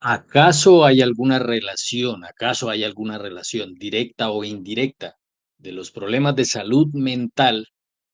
¿Acaso hay alguna relación directa o indirecta de los problemas de salud mental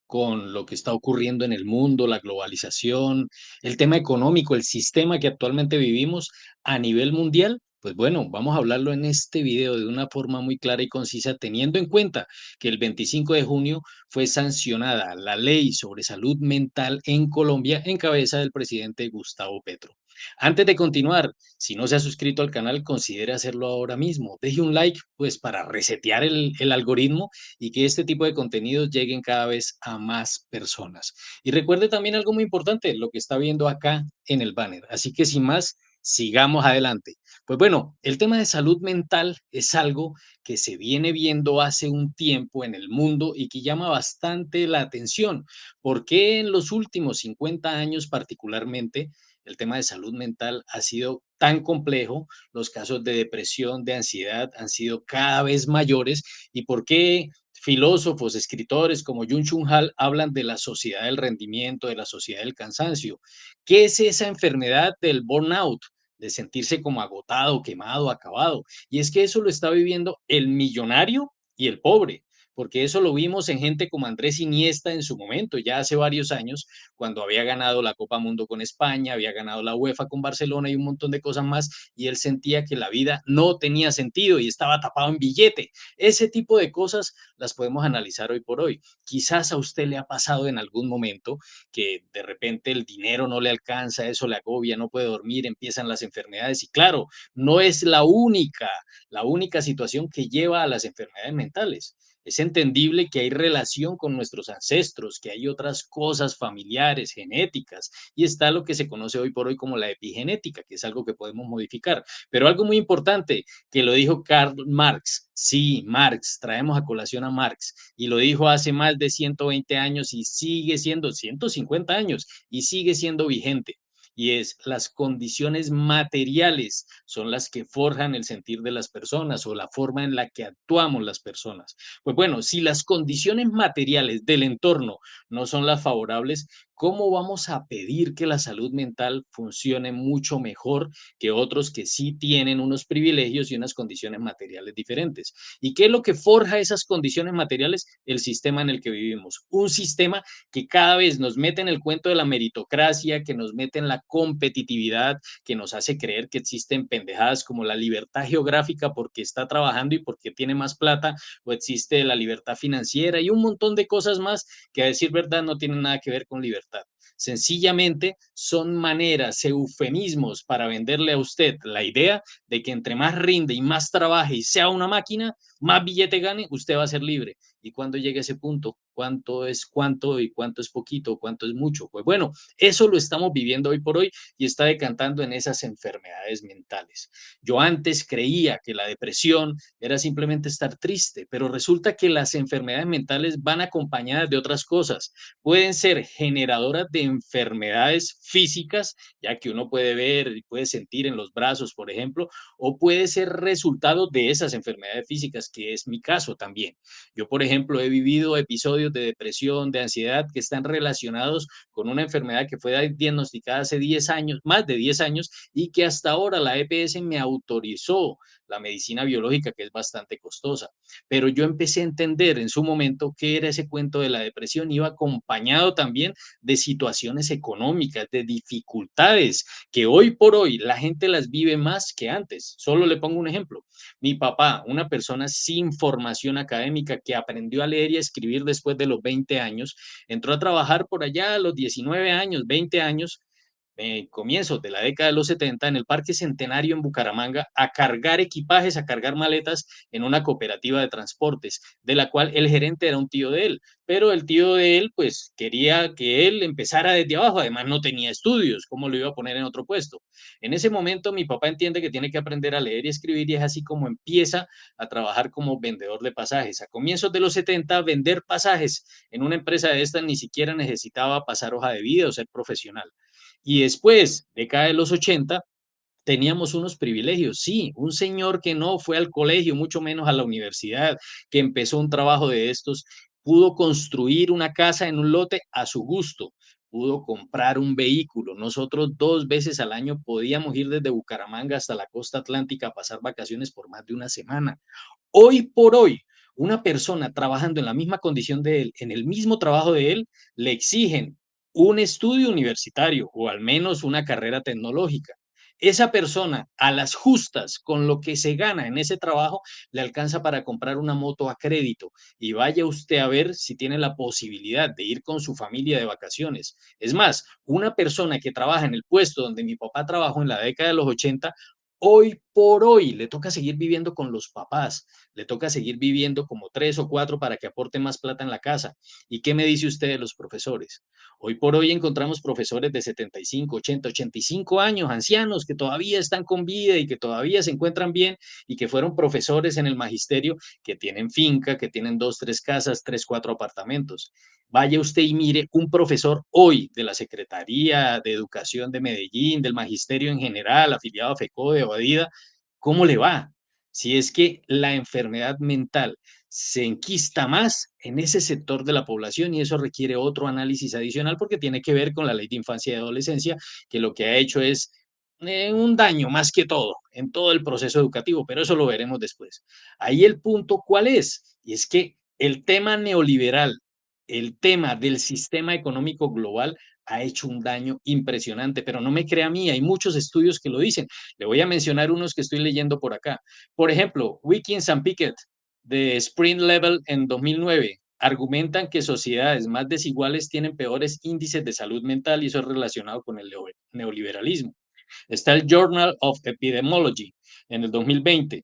con lo que está ocurriendo en el mundo, la globalización, el tema económico, el sistema que actualmente vivimos a nivel mundial? Pues bueno, vamos a hablarlo en este video de una forma muy clara y concisa, teniendo en cuenta que el 25 de junio fue sancionada la ley sobre salud mental en Colombia en cabeza del presidente Gustavo Petro. Antes de continuar, si no se ha suscrito al canal, considere hacerlo ahora mismo. Deje un like, pues para resetear el algoritmo y que este tipo de contenidos lleguen cada vez a más personas. Y recuerde también algo muy importante, lo que está viendo acá en el banner. Así que sin más, sigamos adelante. Pues bueno, el tema de salud mental es algo que se viene viendo hace un tiempo en el mundo y que llama bastante la atención. ¿Por qué en los últimos 50 años particularmente el tema de salud mental ha sido tan complejo? Los casos de depresión, de ansiedad han sido cada vez mayores y por qué filósofos, escritores como Jung Chung Han hablan de la sociedad del rendimiento, de la sociedad del cansancio. ¿Qué es esa enfermedad del burnout? De sentirse como agotado, quemado, acabado. Y es que eso lo está viviendo el millonario y el pobre, porque eso lo vimos en gente como Andrés Iniesta en su momento, ya hace varios años, cuando había ganado la Copa Mundo con España, había ganado la UEFA con Barcelona y un montón de cosas más, y él sentía que la vida no tenía sentido y estaba tapado en billete. Ese tipo de cosas las podemos analizar hoy por hoy. Quizás a usted le ha pasado en algún momento que de repente el dinero no le alcanza, eso le agobia, no puede dormir, empiezan las enfermedades y claro, no es la única situación que lleva a las enfermedades mentales. Es entendible que hay relación con nuestros ancestros, que hay otras cosas familiares, genéticas, y está lo que se conoce hoy por hoy como la epigenética, que es algo que podemos modificar. Pero algo muy importante, que lo dijo Karl Marx. Sí, Marx, traemos a colación a Marx, y lo dijo hace más de 120 años y sigue siendo 150 años y sigue siendo vigente. Y es las condiciones materiales son las que forjan el sentir de las personas o la forma en la que actuamos las personas. Pues bueno, si las condiciones materiales del entorno no son las favorables, ¿cómo vamos a pedir que la salud mental funcione mucho mejor que otros que sí tienen unos privilegios y unas condiciones materiales diferentes? ¿Y qué es lo que forja esas condiciones materiales? El sistema en el que vivimos. Un sistema que cada vez nos mete en el cuento de la meritocracia, que nos mete en la competitividad, que nos hace creer que existen pendejadas como la libertad geográfica porque está trabajando y porque tiene más plata, o existe la libertad financiera y un montón de cosas más que a decir verdad no tienen nada que ver con libertad. Sencillamente son maneras, eufemismos para venderle a usted la idea de que entre más rinde y más trabaje y sea una máquina, más billete gane, usted va a ser libre. ¿Y cuando llegue a ese punto? ¿Cuánto es cuánto y cuánto es poquito? ¿Cuánto es mucho? Pues bueno, eso lo estamos viviendo hoy por hoy y está decantando en esas enfermedades mentales. Yo antes creía que la depresión era simplemente estar triste, pero resulta que las enfermedades mentales van acompañadas de otras cosas. Pueden ser generadoras de enfermedades físicas, ya que uno puede ver y puede sentir en los brazos, por ejemplo, o puede ser resultado de esas enfermedades físicas, que es mi caso también. Yo, por ejemplo, he vivido episodios de depresión, de ansiedad, que están relacionados con una enfermedad que fue diagnosticada hace 10 años, más de 10 años, y que hasta ahora la EPS me autorizó la medicina biológica, que es bastante costosa. Pero yo empecé a entender en su momento qué era ese cuento de la depresión, iba acompañado también de situaciones económicas, de dificultades, que hoy por hoy la gente las vive más que antes. Solo le pongo un ejemplo. Mi papá, una persona sin formación académica que aprendió a leer y a escribir después de los 20 años, entró a trabajar por allá a los 19 años, 20 años, comienzos de la década de los 70 en el Parque Centenario en Bucaramanga a cargar equipajes, a cargar maletas en una cooperativa de transportes, de la cual el gerente era un tío de él, pero el tío de él pues quería que él empezara desde abajo, además no tenía estudios, ¿cómo lo iba a poner en otro puesto? En ese momento mi papá entiende que tiene que aprender a leer y escribir y es así como empieza a trabajar como vendedor de pasajes. A comienzos de los 70 vender pasajes en una empresa de estas ni siquiera necesitaba pasar hoja de vida o ser profesional. Y después, década de los 80, teníamos unos privilegios, sí, un señor que no fue al colegio, mucho menos a la universidad, que empezó un trabajo de estos, pudo construir una casa en un lote a su gusto, pudo comprar un vehículo. Nosotros 2 veces al año podíamos ir desde Bucaramanga hasta la costa atlántica a pasar vacaciones por más de una semana. Hoy por hoy, una persona trabajando en la misma condición de él, en el mismo trabajo de él, le exigen un estudio universitario o al menos una carrera tecnológica. Esa persona, a las justas, con lo que se gana en ese trabajo, le alcanza para comprar una moto a crédito. Y vaya usted a ver si tiene la posibilidad de ir con su familia de vacaciones. Es más, una persona que trabaja en el puesto donde mi papá trabajó en la década de los 80, hoy por hoy le toca seguir viviendo con los papás, le toca seguir viviendo como 3 o 4 para que aporte más plata en la casa. ¿Y qué me dice usted de los profesores? Hoy por hoy encontramos profesores de 75, 80, 85 años, ancianos, que todavía están con vida y que todavía se encuentran bien y que fueron profesores en el magisterio, que tienen finca, que tienen 2, 3 casas, 3, 4 apartamentos. Vaya usted y mire un profesor hoy de la Secretaría de Educación de Medellín, del magisterio en general, afiliado a FECODE o a DIDA, ¿cómo le va? Si es que la enfermedad mental se enquista más en ese sector de la población y eso requiere otro análisis adicional porque tiene que ver con la ley de infancia y adolescencia, que lo que ha hecho es un daño más que todo en todo el proceso educativo, pero eso lo veremos después. Ahí el punto, ¿cuál es? Y es que el tema neoliberal, el tema del sistema económico global ha hecho un daño impresionante, pero no me crea a mí, hay muchos estudios que lo dicen. Le voy a mencionar unos que estoy leyendo por acá. Por ejemplo, Wiggins and Pickett de Spring Level en 2009 argumentan que sociedades más desiguales tienen peores índices de salud mental y eso es relacionado con el neoliberalismo. Está el Journal of Epidemiology en el 2020.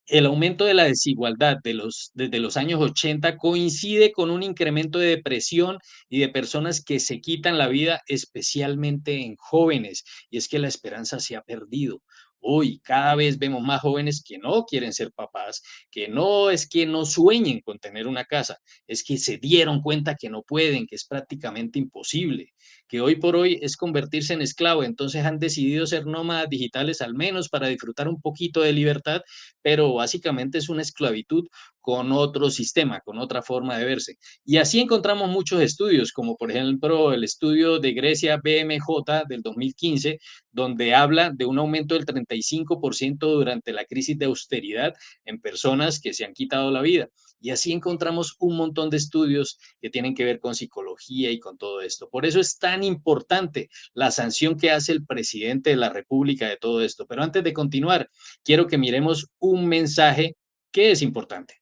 El aumento de la desigualdad desde los años 80 coincide con un incremento de depresión y de personas que se quitan la vida, especialmente en jóvenes. Y es que la esperanza se ha perdido. Hoy cada vez vemos más jóvenes que no quieren ser papás, que no es que no sueñen con tener una casa, es que se dieron cuenta que no pueden, que es prácticamente imposible, que hoy por hoy es convertirse en esclavo. Entonces han decidido ser nómadas digitales al menos para disfrutar un poquito de libertad, pero básicamente es una esclavitud con otro sistema, con otra forma de verse. Y así encontramos muchos estudios, como por ejemplo el estudio de Grecia BMJ del 2015, donde habla de un aumento del 35% durante la crisis de austeridad en personas que se han quitado la vida. Y así encontramos un montón de estudios que tienen que ver con psicología y con todo esto. Por eso es tan importante la sanción que hace el presidente de la República de todo esto. Pero antes de continuar, quiero que miremos un mensaje que es importante.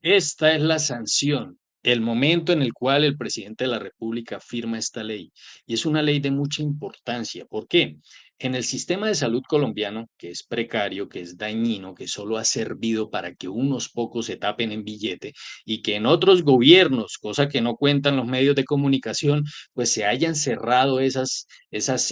Esta es la sanción, el momento en el cual el presidente de la República firma esta ley. Y es una ley de mucha importancia. ¿Por qué? En el sistema de salud colombiano, que es precario, que es dañino, que solo ha servido para que unos pocos se tapen en billete y que en otros gobiernos, cosa que no cuentan los medios de comunicación, pues se hayan cerrado esas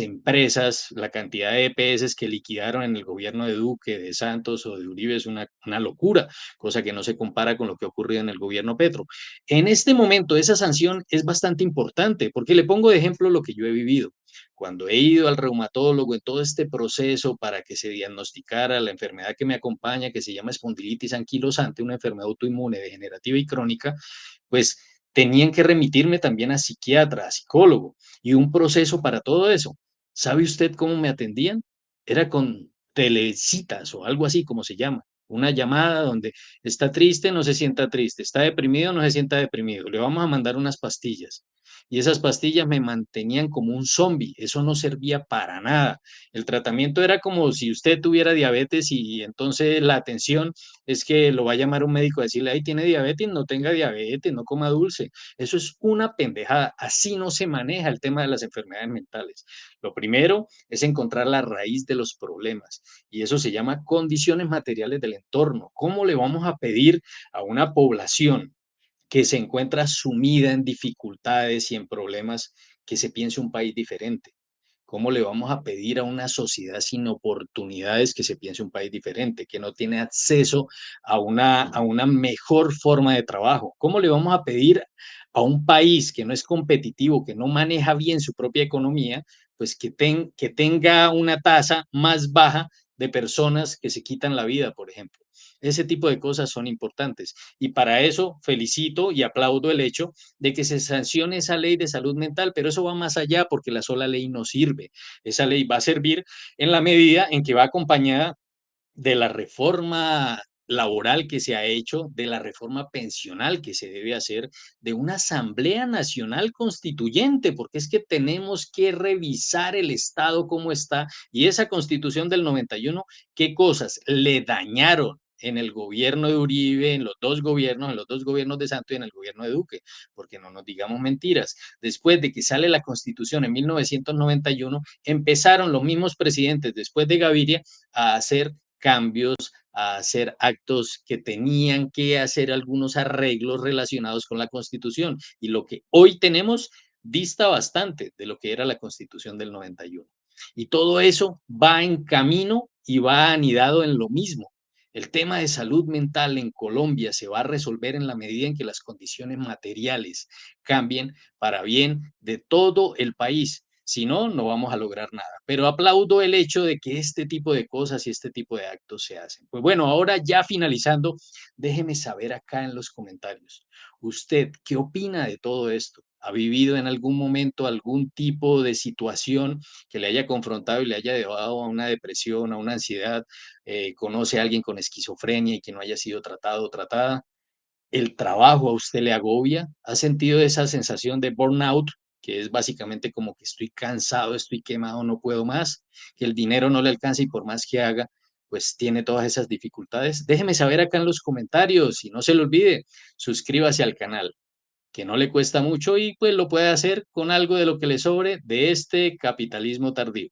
empresas, la cantidad de EPS que liquidaron en el gobierno de Duque, de Santos o de Uribe es una locura, cosa que no se compara con lo que ha ocurrido en el gobierno Petro. En este momento, esa sanción es bastante importante, porque le pongo de ejemplo lo que yo he vivido. Cuando he ido al reumatólogo en todo este proceso para que se diagnosticara la enfermedad que me acompaña, que se llama espondilitis anquilosante, una enfermedad autoinmune degenerativa y crónica, pues tenían que remitirme también a psiquiatra, a psicólogo y un proceso para todo eso. ¿Sabe usted cómo me atendían? Era con telecitas o algo así como se llama. Una llamada donde está triste, no se sienta triste, está deprimido, no se sienta deprimido. Le vamos a mandar unas pastillas. Y esas pastillas me mantenían como un zombie. Eso no servía para nada. El tratamiento era como si usted tuviera diabetes y entonces la atención es que lo va a llamar un médico a decirle, ahí tiene diabetes, no tenga diabetes, no coma dulce. Eso es una pendejada. Así no se maneja el tema de las enfermedades mentales. Lo primero es encontrar la raíz de los problemas y eso se llama condiciones materiales del entorno. ¿Cómo le vamos a pedir a una población que se encuentra sumida en dificultades y en problemas que se piense un país diferente? ¿Cómo le vamos a pedir a una sociedad sin oportunidades que se piense un país diferente, que no tiene acceso a una mejor forma de trabajo? ¿Cómo le vamos a pedir a un país que no es competitivo, que no maneja bien su propia economía, pues que tenga una tasa más baja de personas que se quitan la vida, por ejemplo? Ese tipo de cosas son importantes. Y para eso felicito y aplaudo el hecho de que se sancione esa ley de salud mental, pero eso va más allá porque la sola ley no sirve. Esa ley va a servir en la medida en que va acompañada de la reforma laboral que se ha hecho, de la reforma pensional que se debe hacer, de una Asamblea Nacional Constituyente, porque es que tenemos que revisar el Estado cómo está y esa Constitución del 91, qué cosas le dañaron en el gobierno de Uribe, en los dos gobiernos de Santos y en el gobierno de Duque, porque no nos digamos mentiras. Después de que sale la Constitución en 1991, empezaron los mismos presidentes después de Gaviria a hacer cambios, a hacer actos que tenían que hacer algunos arreglos relacionados con la Constitución. Y lo que hoy tenemos dista bastante de lo que era la Constitución del 91. Y todo eso va en camino y va anidado en lo mismo. El tema de salud mental en Colombia se va a resolver en la medida en que las condiciones materiales cambien para bien de todo el país. Si no, no vamos a lograr nada. Pero aplaudo el hecho de que este tipo de cosas y este tipo de actos se hacen. Pues bueno, ahora ya finalizando, déjeme saber acá en los comentarios, ¿usted qué opina de todo esto? ¿Ha vivido en algún momento algún tipo de situación que le haya confrontado y le haya llevado a una depresión, a una ansiedad? ¿Conoce a alguien con esquizofrenia y que no haya sido tratado o tratada? ¿El trabajo a usted le agobia? ¿Ha sentido esa sensación de burnout, que es básicamente como que estoy cansado, estoy quemado, no puedo más, que el dinero no le alcanza y por más que haga, pues tiene todas esas dificultades? Déjeme saber acá en los comentarios y no se le olvide, suscríbase al canal, que no le cuesta mucho y pues lo puede hacer con algo de lo que le sobre de este capitalismo tardío.